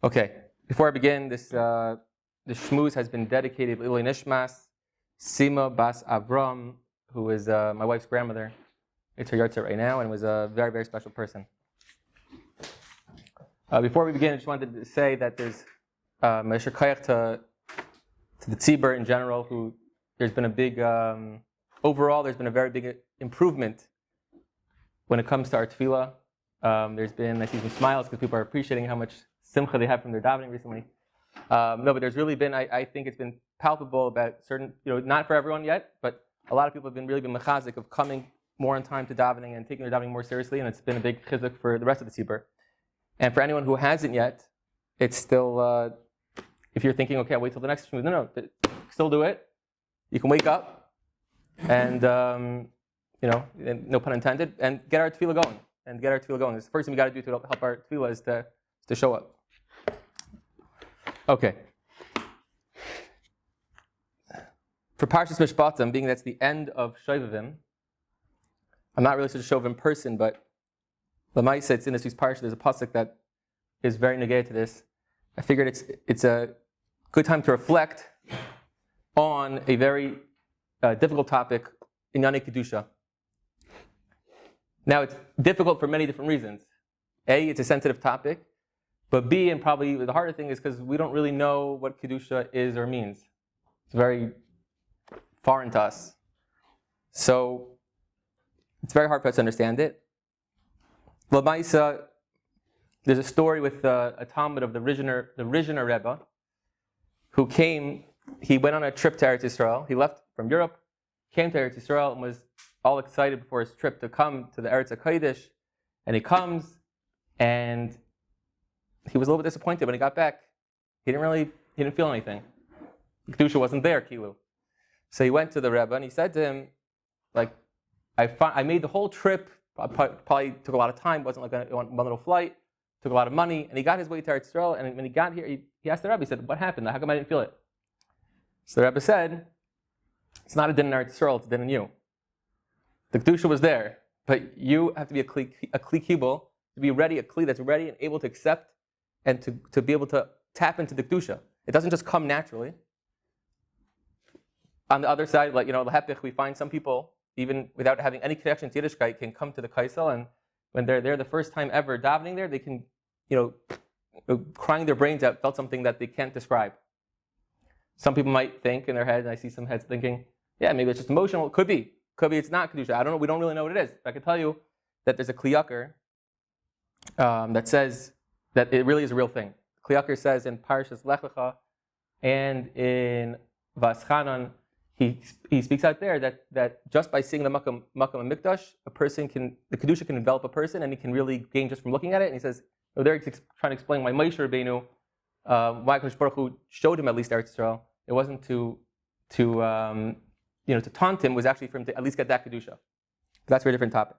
Okay, before I begin, this Schmooze has been dedicated to Ilui Nishmas, Sima Bas Avram, who is my wife's grandmother. It's her yahrzeit right now, and was a very, very special person. Before we begin, I just wanted to say that there's Mashgiach to the tzibur in general, who there's been a big, overall, there's been a very big improvement when it comes to our tefillah. There's been, I see some smiles because people are appreciating how much simcha they have from their davening recently. No, but there's really been, I think it's been palpable about certain, not for everyone yet, but a lot of people have really been mechazik of coming more on time to davening and taking their davening more seriously, and it's been a big chizuk for the rest of the tzibur. And for anyone who hasn't yet, it's still, if you're thinking, okay, I'll wait till the next shmooze. No, still do it. You can wake up and, no pun intended, and get our tefillah going. It's the first thing we got to do to help our tefillah is to show up. Okay. For Parshas Mishpatim, being that's the end of Shovavim, I'm not really such a Shovavim person, but Lamaisa, it's in this week's Parsha, there's a pasuk that is very negated to this. I figured it's a good time to reflect on a very difficult topic, Inyane Kedusha. Now, it's difficult for many different reasons. A, it's a sensitive topic. But B, and probably the harder thing, is because we don't really know what Kedusha is or means. It's very foreign to us. So, it's very hard for us to understand it. L'maisa, there's a story with a Talmud of the Rizhiner Rebbe, who he went on a trip to Eretz Yisrael. He left from Europe, came to Eretz Yisrael, and was all excited before his trip to come to the Eretz HaKodesh. And he comes, and he was a little bit disappointed when he got back. He didn't feel anything. Kedusha wasn't there, Kilu. So he went to the Rebbe and he said to him, I made the whole trip, probably took a lot of time, wasn't like one little flight, took a lot of money, and he got his way to Eretz Yisrael, and when he got here, he asked the Rebbe, he said, what happened? How come I didn't feel it? So the Rebbe said, it's not a din in Eretz Yisrael, it's a din in you. The Kedusha was there, but you have to be a kli kibul, to be ready, a kli that's ready and able to accept and to be able to tap into the Kedusha. It doesn't just come naturally. On the other side, we find some people, even without having any connection to Yiddishkeit, can come to the Kaisel, and when they're there the first time ever davening there, they can, crying their brains out, felt something that they can't describe. Some people might think in their head, and I see some heads thinking, yeah, maybe it's just emotional. It could be it's not Kedusha. I don't know, we don't really know what it is. But I can tell you that there's a Kliyakar that says that it really is a real thing. Kliyakar says in Parshas Lech Lecha and in Vaschanan, he speaks out there that just by seeing the Makam Mikdash, the Kedusha can envelop a person, and he can really gain just from looking at it. And he says, there he's trying to explain why Moshe Rabbeinu, why HaKadosh Baruch Hu showed him at least Eretz Yisrael. It wasn't to taunt him, was actually for him to at least get that Kedusha. That's a very different topic.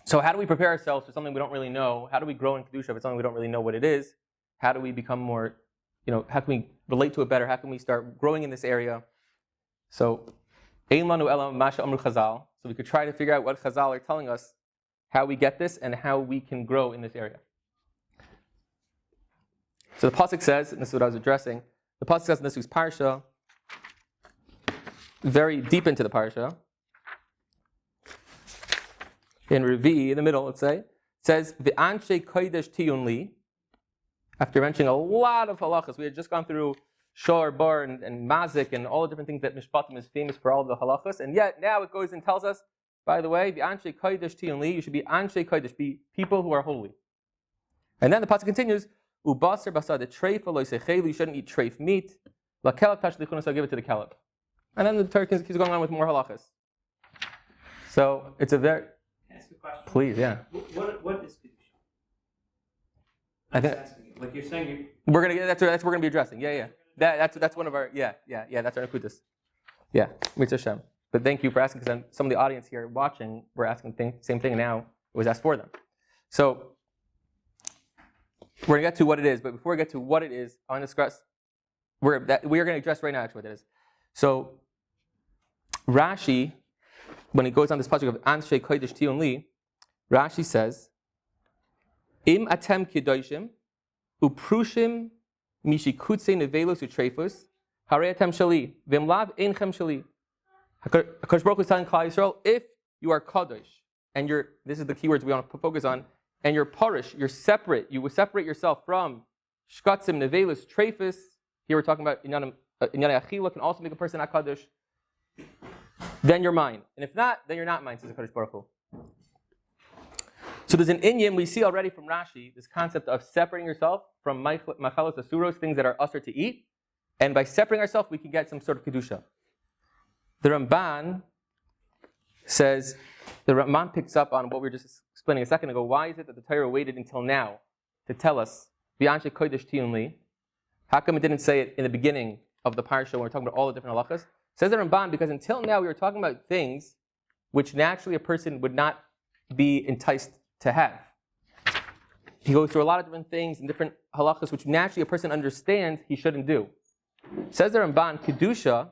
So how do we prepare ourselves for something we don't really know? How do we grow in Kedusha if it's something we don't really know what it is? How do we become more, how can we relate to it better? How can we start growing in this area? So, Ein lanu ela masha amru Chazal. So we could try to figure out what Chazal are telling us, how we get this, and how we can grow in this area. So the pasuk says, and this is what I was addressing, the pasuk says in this week's parsha, very deep into the parsha, in Revi, in the middle, let's say, it says, V'anshe kodesh tiyun li, after mentioning a lot of halachas. We had just gone through Shor, Bar, and Mazik, and all the different things that Mishpatim is famous for, all the halachas, and yet now it goes and tells us, by the way, V'anshe kodesh tiyun li, you should be anshe kodesh, be people who are holy. And then the pasuk continues, U'baser basad treif lo yisechelu, you shouldn't eat treif meat, L'kelab tash lichunus, I'll give it to the kelab. And then the Torah keeps going on with more halachas. So it's a very... Ask a question. Please, yeah. What is Kedusha? I think like you're saying, we're gonna get that's what we're gonna be addressing. Yeah. That's one of our that's our Nakutas. Yeah, Mitzvah Shem. But thank you for asking, because some of the audience here watching were asking the same thing. Now it was asked for them. So we're gonna get to what it is, but before we get to what it is, I want to discuss. We are going to address right now actually what it is. So Rashi, when he goes on this pasuk of Anshe Kodesh Tiyun Li, Rashi says, Im atem kedoshim, Uprushim mishikutse nevelos utrefus hareatem shali vimlav einchem shali. Hakadosh Baruch Hu is telling Klal Yisrael, if you are kadosh and this is the keywords we want to focus on, and you're parish, you're separate, you will separate yourself from shkatzim nevelos trefus. Here we're talking about inyan achila can also make a person not kadosh. Then you're mine, and if not, then you're not mine, says Hakadosh Baruch Hu. So there's an inyan we see already from Rashi, this concept of separating yourself from machalos asuros, things that are usher to eat, and by separating ourselves, we can get some sort of kedusha. The Ramban says, the Ramban picks up on what we were just explaining a second ago. Why is it that the Torah waited until now to tell us, V'anshe kodesh tiyun? How come it didn't say it in the beginning of the parsha when we're talking about all the different halachas? Says the Ramban, because until now we were talking about things which naturally a person would not be enticed to have. He goes through a lot of different things and different halachas which naturally a person understands he shouldn't do. Says the Ramban, kedusha.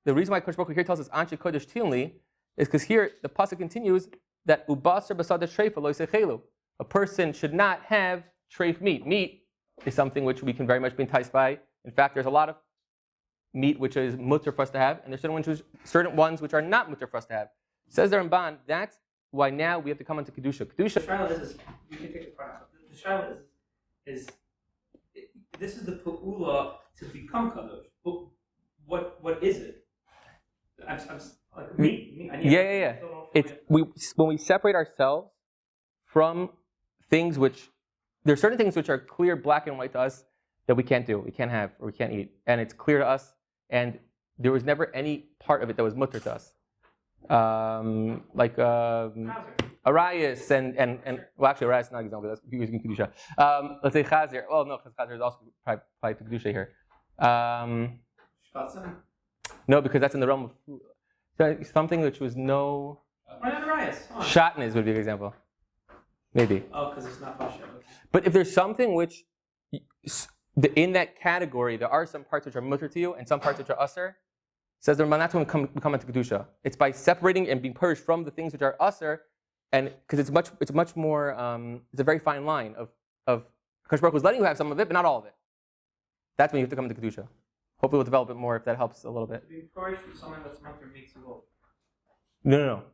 The reason why Kodesh Baruch Hu here tells us Anshe Kodesh Tilni is because here the pasuk continues that Ubasar Basada Treifa Lo Yisechelu. A person should not have treif meat. Meat is something which we can very much be enticed by. In fact, there's a lot of meat which is mutter for us to have, and there's certain ones which are not mutter for us to have. Says the Ramban, that's why now we have to come into Kedusha. The shaila is, you can take this part out. The shaila is this is the pu'ula to become kadosh. But what is it? I'm like me. Yeah. When we separate ourselves from things which there are certain things which are clear, black and white to us that we can't do, we can't have, or we can't eat, and it's clear to us, and there was never any part of it that was mutter to us, like arayas and well, actually arayas is not an example. That's using kedusha. Let's say chazir. Well, no, because chazir is also probably to kedusha here. No, because that's in the realm of food. So something which was no. Shatnez would be an example. Maybe. Oh, because it's not pasha. But if there's something which, in that category, there are some parts which are mutter to you and some parts which are usher, says the Ramban, that's when we come into kedusha. It's by separating and being purged from the things which are usher, and because it's much more. It's a very fine line of Kodesh Baruch Hu is letting you have some of it, but not all of it. That's when you have to come into kedusha. Hopefully we'll develop it more if that helps a little bit. Being purged from something that's mutter makes you old. No.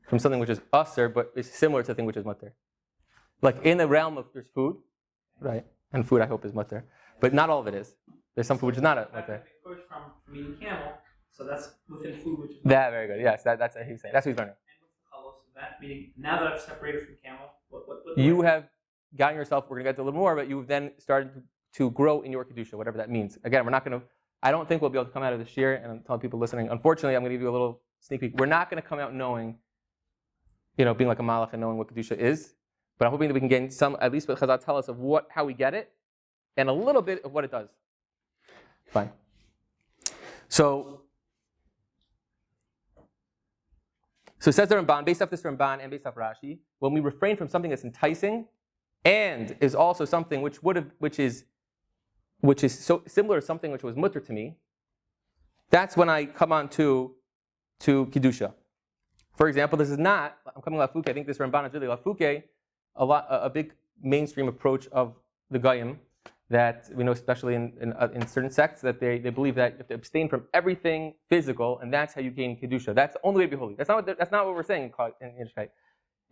From something which is usher, but is similar to something which is mutter. Like in the realm of there's food, right? And food I hope is mutter, but not all of it is. There's some food which is not a mutter. Being purged from eating camel, so that's within food which is. That very good. Yes, that's what he's saying. That's what he's learning. And what's the chalos of that? Meaning now that I've separated from camel, what you have gotten yourself. We're going to get to a little more, but you've then started to grow in your kedusha, whatever that means. Again, we're not going to. I don't think we'll be able to come out of this year and tell people listening. Unfortunately, I'm going to give you a little sneak peek. We're not going to come out knowing, being like a malach and knowing what kedusha is. But I'm hoping that we can gain some, at least what Chazal tell us of how we get it, and a little bit of what it does. Fine. So it says the Ramban, based off this Ramban and based off Rashi, when we refrain from something that's enticing, and is also something which is so similar to something which was mutter to me, that's when I come on to kedusha. For example, this is not. I'm coming lafuke. I think this Ramban is really lafuke. A big mainstream approach of the Goyim that we know, especially in certain sects, that they believe that you have to abstain from everything physical, and that's how you gain kedusha. That's the only way to be holy. That's not what we're saying in Yiddishkeit.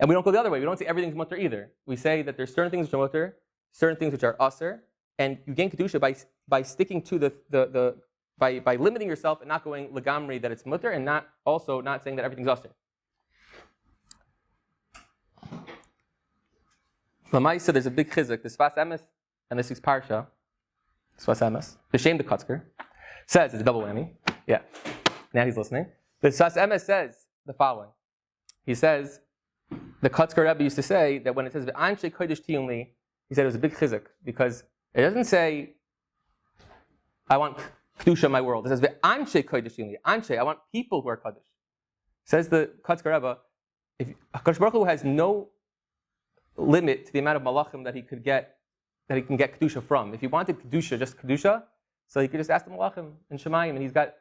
And we don't go the other way. We don't say everything's mutter either. We say that there's certain things which are mutter, certain things which are aser, and you gain kedusha by sticking to by limiting yourself and not going legamri that it's mutter, and not saying that everything's aser. Lamaisa, there's a big chizuk. The Sfas Emes and this week's parsha, Sfas Emes, the shame the Kotzker, says it's a double whammy. Yeah, now he's listening. The Sfas Emes says the following. He says the Kotzker Rebbe used to say that when it says V'anshe kodesh tiyunli, he said it was a big chizuk because it doesn't say I want kedusha in my world. It says V'anshe kodesh tiyunli. Anshe, I want people who are kodesh. Says the Kotzker Rebbe, if Hakadosh Baruch Hu has no limit to the amount of malachim that he can get kedusha from. If he wanted kedusha, just kedusha, so he could just ask the malachim in Shemayim, and he's got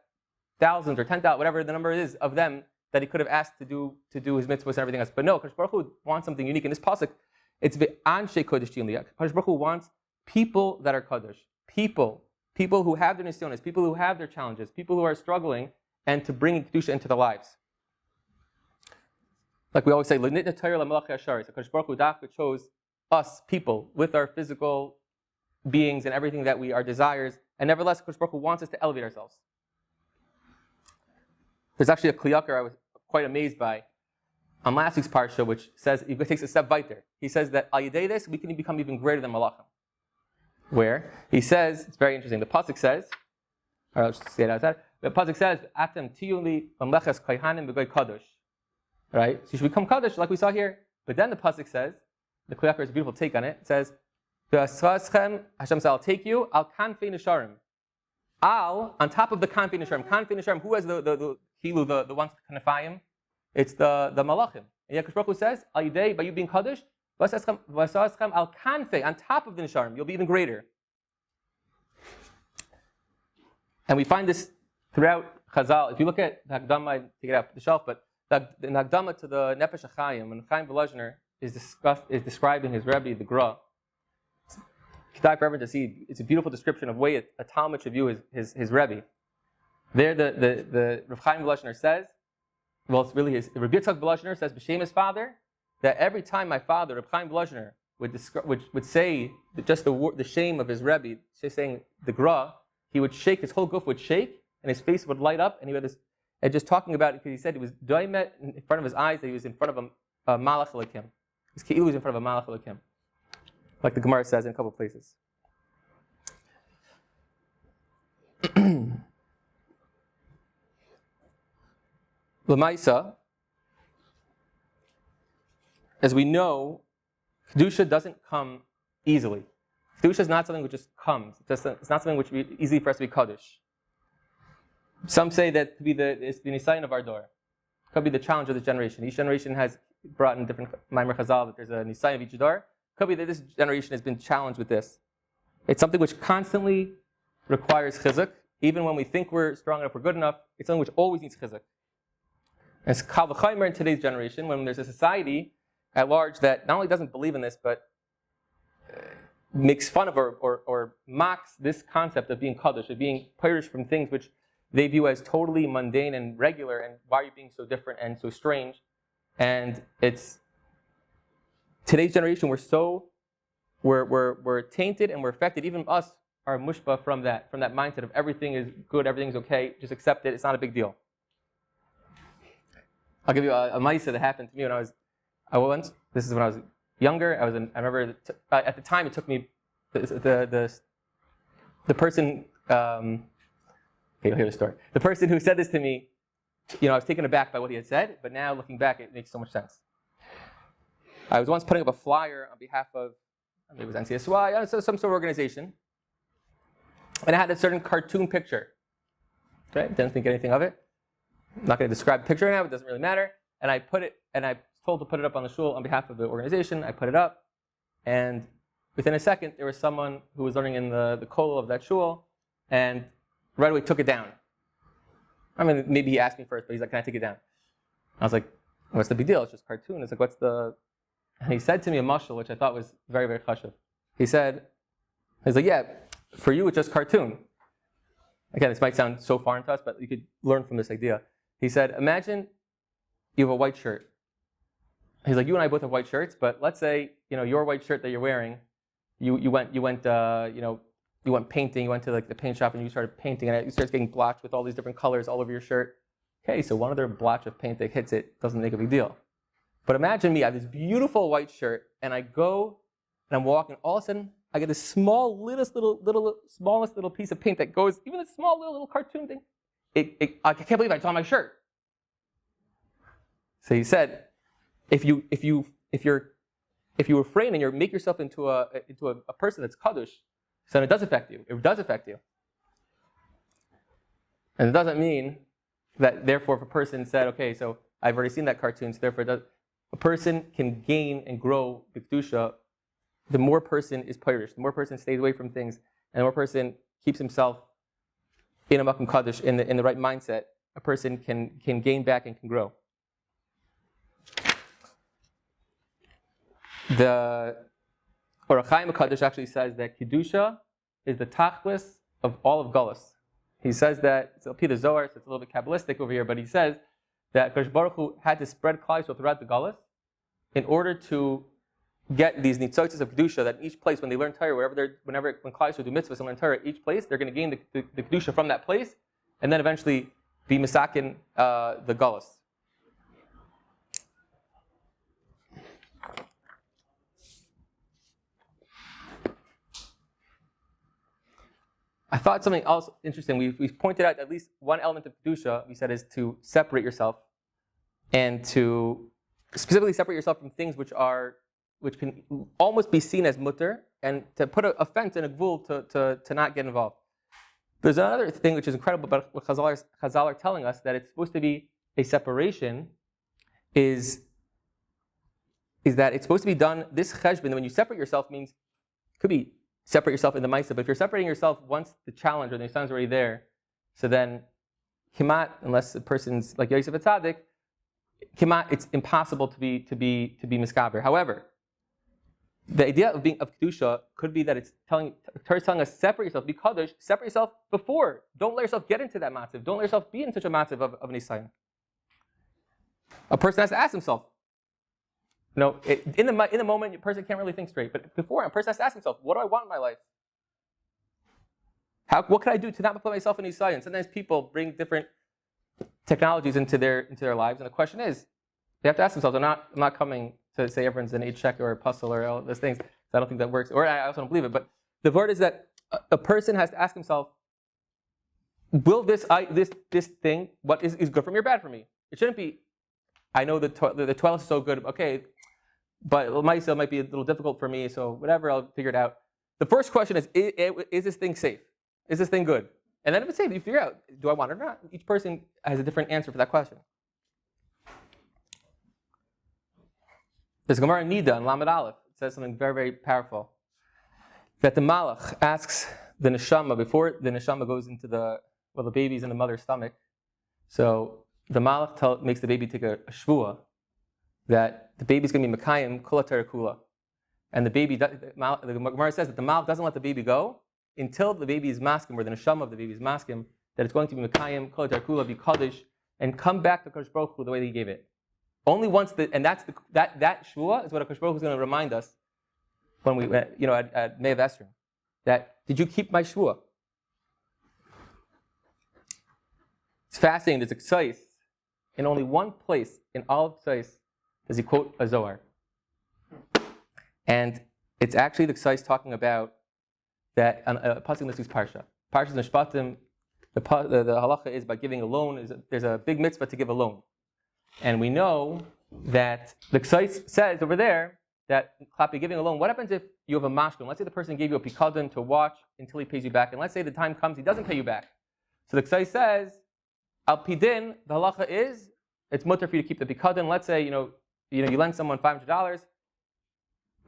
thousands or 10,000, whatever the number is of them that he could have asked to do his mitzvahs and everything else. But no, Kadosh Baruch Hu wants something unique in this pasuk. It's ve'anshe kodesh tiyunli. Kadosh Baruch Hu wants people that are Kaddish. People who have their nisyonis, people who have their challenges, people who are struggling, and to bring Kedusha into their lives. Like we always say, HaKadosh Baruch Hu chose us, people, with our physical beings and everything that we, our desires, and nevertheless, HaKadosh Baruch Hu wants us to elevate ourselves. There's actually a kliyakar I was quite amazed by on last week's parsha, which says, he takes a step weiter. He says that al yedei this, we can become even greater than malachim. Where? He says, it's very interesting, the pasuk says, or I'll just say it outside, the pasuk says, Atem tiyuli mamleches kohanim b'goy kadosh. Right? So you should become kaddish, like we saw here. But then the pasuk says, the kliyakar is a beautiful take on it. It says, Hashem says, I'll take you, al kanfei nisharim. Al, on top of the kanfei nisharim. Kanfei nisharim, who has the ones kanafayim? It's the malachim. And Yakash Baruch Hu says, al yidei, by you being kaddish, vasaschem al kanfei, on top of the nisharim, you'll be even greater. And we find this throughout Chazal. If you look at the Hakdama, I take it out the shelf, but the Hakdama to the Nefesh HaChaim, when Chaim Volozhiner is described in his Rebbe, the Gra, you die forever to see. It's a beautiful description of the way a Talmud should view his Rebbe. There, the Rav Chaim Volozhiner says, well, it's really his. Rabbi Yitzchak Volozhiner says, b'shem his father, that every time my father, Rav Chaim Volozhiner, would say just the shame of his Rebbe, saying the Gra, he would shake, his whole goof would shake, and his face would light up, and he had this. And just talking about it, because he said he was doimet in front of his eyes, that he was in front of a malach Elokim. His ki'ilu was in front of a malach Elokim, like the Gemara says in a couple of places. L'maisa, as we know, Kedusha doesn't come easily. Kedusha is not something which just comes. It's not something which would be easy for us to be Kaddish. Some say that it's the nisayon of our door. It could be the challenge of this generation. Each generation has brought in different Maimer Chazal, that there's a nisayon of each door. It could be that this generation has been challenged with this. It's something which constantly requires chizuk. Even when we think we're strong enough, we're good enough, it's something which always needs chizuk. And it's kal v'chaymer in today's generation, when there's a society at large that not only doesn't believe in this, but makes fun of or mocks this concept of being kaddish, of being purish from things which they view as totally mundane and regular, and why are you being so different and so strange? And it's today's generation. We're tainted and we're affected. Even us are mushba from that mindset of everything is good, everything's okay, just accept it. It's not a big deal. I'll give you a ma'isa that happened to me when I once. This is when I was younger. I remember at the time it took me the person. Okay, you'll hear the story. The person who said this to me, I was taken aback by what he had said, but now looking back, it makes so much sense. I was once putting up a flyer on behalf of, it was NCSY, some sort of organization, and I had a certain cartoon picture. Right? Didn't think anything of it. I'm not going to describe the picture now, it doesn't really matter. And I was told to put it up on the shul on behalf of the organization. I put it up, and within a second, there was someone who was learning in the kollel of that shul, and right away took it down. I mean, maybe he asked me first, but he's like, "Can I take it down?" I was like, "What's the big deal? It's just cartoon." It's like, And he said to me a mashal, which I thought was very, very chashuv. He's like, "Yeah, for you it's just cartoon." Again, this might sound so foreign to us, but you could learn from this idea. He said, "Imagine you have a white shirt." He's like, "You and I both have white shirts, but let's say your white shirt that you're wearing, you went painting, you went to like the paint shop and you started painting, and it starts getting blotched with all these different colors all over your shirt. Okay, so one other blotch of paint that hits it doesn't make a big deal. But imagine me, I have this beautiful white shirt, and I go and I'm walking, all of a sudden I get this smallest little piece of paint that goes, even a small little cartoon thing. I can't believe it's on my shirt." So he said, if you refrain and you make yourself into a person that's kaddish, so it does affect you. It does affect you. And it doesn't mean that, therefore, if a person said, "Okay, so I've already seen that cartoon, so therefore a person can gain and grow the kedusha, the more person is pirish, the more person stays away from things, and the more person keeps himself in a makom kaddish, in the right mindset, a person can gain back and can grow. or Chaim HaKadosh actually says that Kedusha is the tachlis of all of Gullus. He says that, it's Al-Pi the Zohar, so it's a little bit Kabbalistic over here, but he says that Kadosh Baruch Hu had to spread Klal Yisrael throughout the Gullus in order to get these nitzotzes of Kedusha, that in each when they learn Torah, when Klal Yisrael do mitzvahs and learn Torah, each place, they're going to gain the Kedusha from that place, and then eventually be misakin the Gullus. I thought something else interesting. We've pointed out at least one element of Kedusha, we said, is to separate yourself, and to specifically separate yourself from things which can almost be seen as mutter, and to put a fence and a gvul to not get involved. There's another thing which is incredible about what Chazal are telling us, that it's supposed to be a separation, is that it's supposed to be done, this cheshbon, when you separate yourself, means, could be separate yourself in the Maisa, but if you're separating yourself once the challenge or the Nisan is already there, so then Kimat, unless the person's like Yosef Atzadik, Kimat, it's impossible to be miskaber. However, the idea of Kedusha could be that Torah is telling us, separate yourself, be Kaddish, separate yourself before. Don't let yourself get into that matziv. Don't let yourself be in such a matziv of Nisan. A person has to ask himself, in the moment, a person can't really think straight. But before, a person has to ask himself, what do I want in my life? What can I do to not put myself in Nisan? Sometimes people bring different technologies into their lives, and the question is, they have to ask themselves. I'm not coming to say everyone's an 8-shekel or a puzzle or all those things. I don't think that works, or I also don't believe it. But the word is that a person has to ask himself, will this thing, what is good for me or bad for me? It shouldn't be, I know the toilet is so good, okay, but it might be a little difficult for me, so whatever, I'll figure it out. The first question is this thing safe? Is this thing good? And then if it's safe, you figure out, do I want it or not? Each person has a different answer for that question. There's Gemara Nida in Lamed Aleph. It says something very, very powerful. That the Malach asks the Neshama, before the Neshama goes into the baby's in the mother's stomach, so the Malach makes the baby take a shvua, that the baby's going to be Mekayim Kula Torah Kula. And the Gemara says that the Malach doesn't let the baby go until the baby is maskim, or the neshama of the baby is maskim, that it's going to be Mekayim Kula Torah Kula, be Kaddish, and come back to Kadosh Baruch Hu the way that he gave it. Only once that shvua is what Kadosh Baruch Hu is going to remind us when we at Me'av Esrim, that did you keep my shvua? It's fascinating. There's a ksais in only one place in all of ksais does he quote a Zohar. And it's actually the Ksais talking about that pasuk in this week's parsha. Parsha's Mishpatim, the halacha is by giving a loan. There's a big mitzvah to give a loan. And we know that the Ksais says over there that Klapi giving a loan, what happens if you have a mashgiach? Let's say the person gave you a pikadon to watch until he pays you back. And let's say the time comes, he doesn't pay you back. So the Ksais says, Al Pidin, the halacha is, it's mutter for you to keep the pikadon. Let's say, you lend someone $500,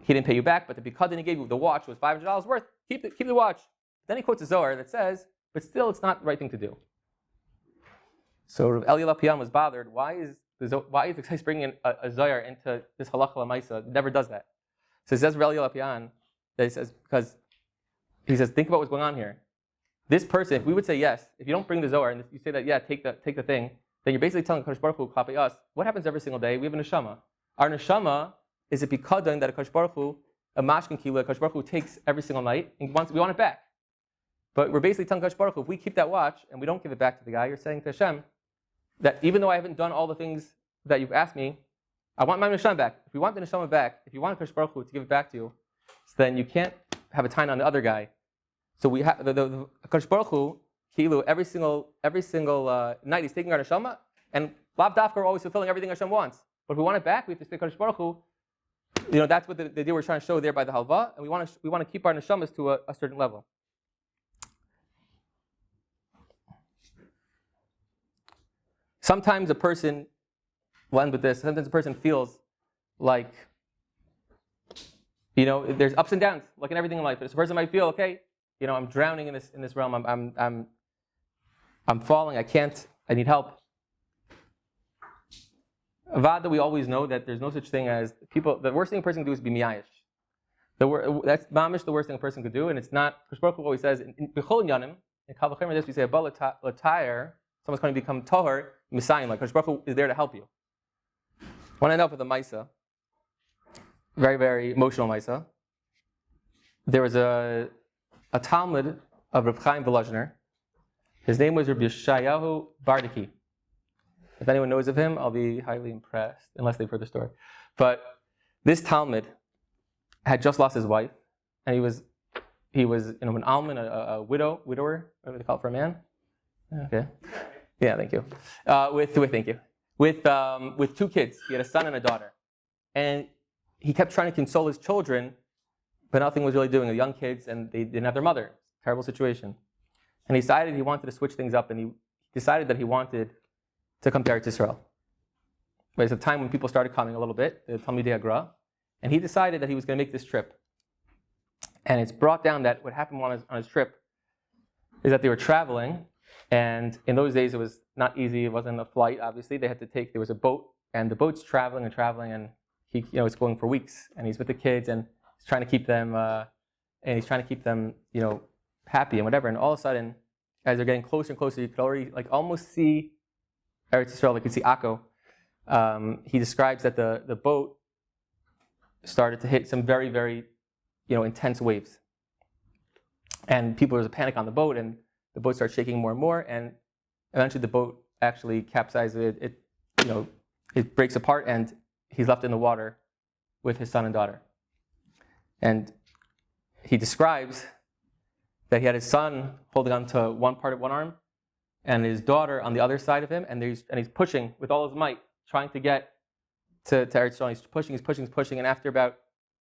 he didn't pay you back, but the pikadon he gave you, the watch, was $500 worth. Keep the watch. Then he quotes a Zohar that says, but still, it's not the right thing to do. So Rav Eli Lapian was bothered. Why is the Ksais bringing in a Zohar into this halacha l'maisa? It never does that. So it says Rav Eli Lapian that he says, because he says, think about what's going on here. This person, if we would say yes, if you don't bring the Zohar and you say that take the thing, then you're basically telling Kadosh Baruch Hu, Klapi us, what happens every single day? We have a neshama. Our neshama is a pikadon that a Kadosh Baruch Hu, a mashkin kila, Kadosh Baruch Hu takes every single night, and we want it back. But we're basically telling Kadosh Baruch Hu, if we keep that watch and we don't give it back to the guy, you're saying to Hashem that even though I haven't done all the things that you've asked me, I want my neshama back. If you want the neshama back, if you want Kadosh Baruch Hu to give it back to you, then you can't have a time on the other guy. So we have the Kadosh Baruch Hu, Kilu, every single night he's taking our neshama, and Lav Dafka are always fulfilling everything Hashem wants. But if we want it back, we have to say Kadosh Baruch Hu. That's what the idea we're trying to show there by the halva, and we want to keep our neshamas to a certain level. Sometimes a person, we'll end with this. Sometimes a person feels like, there's ups and downs, like in everything in life. This person might feel, okay, I'm drowning in this realm. I'm falling. I need help. Avada, we always know that there's no such thing as people. The worst thing a person can do is be miyayish. That's mamish the worst thing a person could do, and it's not. Kosh Baruch Hu always says in Bechol Yanim, in Kal V'Chomer this we say Abba L'Tayr, someone's going to become Tohar, Messiah, like Kosh Baruch Hu is there to help you. I want to end up with a Maisa, very, very emotional Maisa. There was a Talmud of Reb Chaim Volozhiner. His name was Rabbi Yeshayahu Bardaki. If anyone knows of him, I'll be highly impressed, unless they've heard the story. But this Talmud had just lost his wife, and he was an almond, a widower, whatever they call it for a man. Okay. Yeah, thank you. With two kids. He had a son and a daughter. And he kept trying to console his children, but nothing was really doing. The young kids, and they didn't have their mother. Terrible situation. And he decided he wanted to switch things up, and he decided that he wanted to come to Eretz Yisrael. But it's a time when people started coming a little bit, the Talmidei Hagra, and he decided that he was going to make this trip. And it's brought down that what happened on his trip is that they were traveling, and in those days it was not easy. It wasn't a flight, obviously. There was a boat, and the boat's traveling, and he, it's going for weeks, and he's with the kids, and he's trying to keep them, happy and whatever. And all of a sudden, as they're getting closer and closer, you could already almost see Eretz Yisrael. You could see Akko. He describes that the boat started to hit some very, very, intense waves, and there was a panic on the boat, and the boat started shaking more and more, and eventually the boat actually capsizes. It breaks apart, and he's left in the water with his son and daughter. And he describes that he had his son holding on to one part of one arm, and his daughter on the other side of him, and he's pushing with all his might, trying to get to Eretz Yisrael. He's pushing, and after about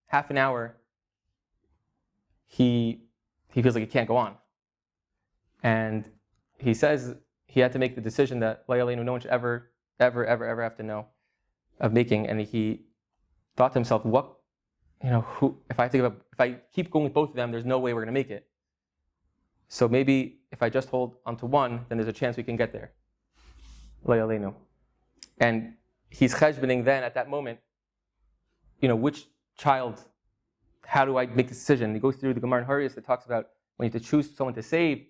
half an hour, he feels like he can't go on. And he says he had to make the decision that no one should ever have to know of making. And he thought to himself, if I keep going with both of them, there's no way we're going to make it. So maybe if I just hold onto one, then there's a chance we can get there. And he's cheshboning then at that moment, which child, how do I make the decision? He goes through the Gemara in Hurrius that talks about when you have to choose someone to save.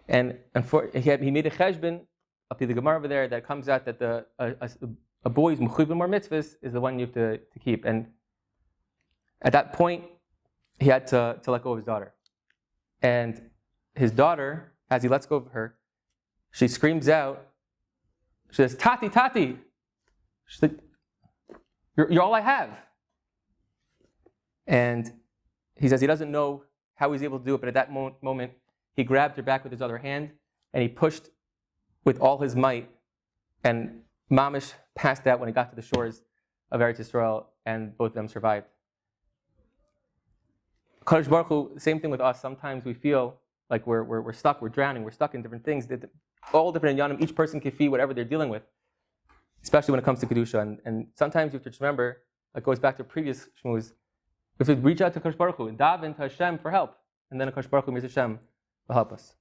And he made a cheshbon up to the Gemara over there that comes out that a boy's mechuyev more mitzvahs is the one you have to keep. And at that point, he had to let go of his daughter. And his daughter, as he lets go of her, she screams out, she says, "Tati, Tati!" She's like, you're all I have. And he says he doesn't know how he's able to do it, but at that moment, he grabbed her back with his other hand, and he pushed with all his might, and Mamish passed out when he got to the shores of Eretz Yisrael, and both of them survived. Kadosh Baruch Hu, same thing with us. Sometimes we feel like we're stuck, we're drowning, we're stuck in different things. All different inyanim, each person can feel whatever they're dealing with, especially when it comes to Kedusha. And sometimes you have to just remember, it goes back to previous Schmooze, if we reach out to Kadosh Baruch Hu and daven to Hashem for help, and then Kadosh Baruch Hu, Hashem, will help us.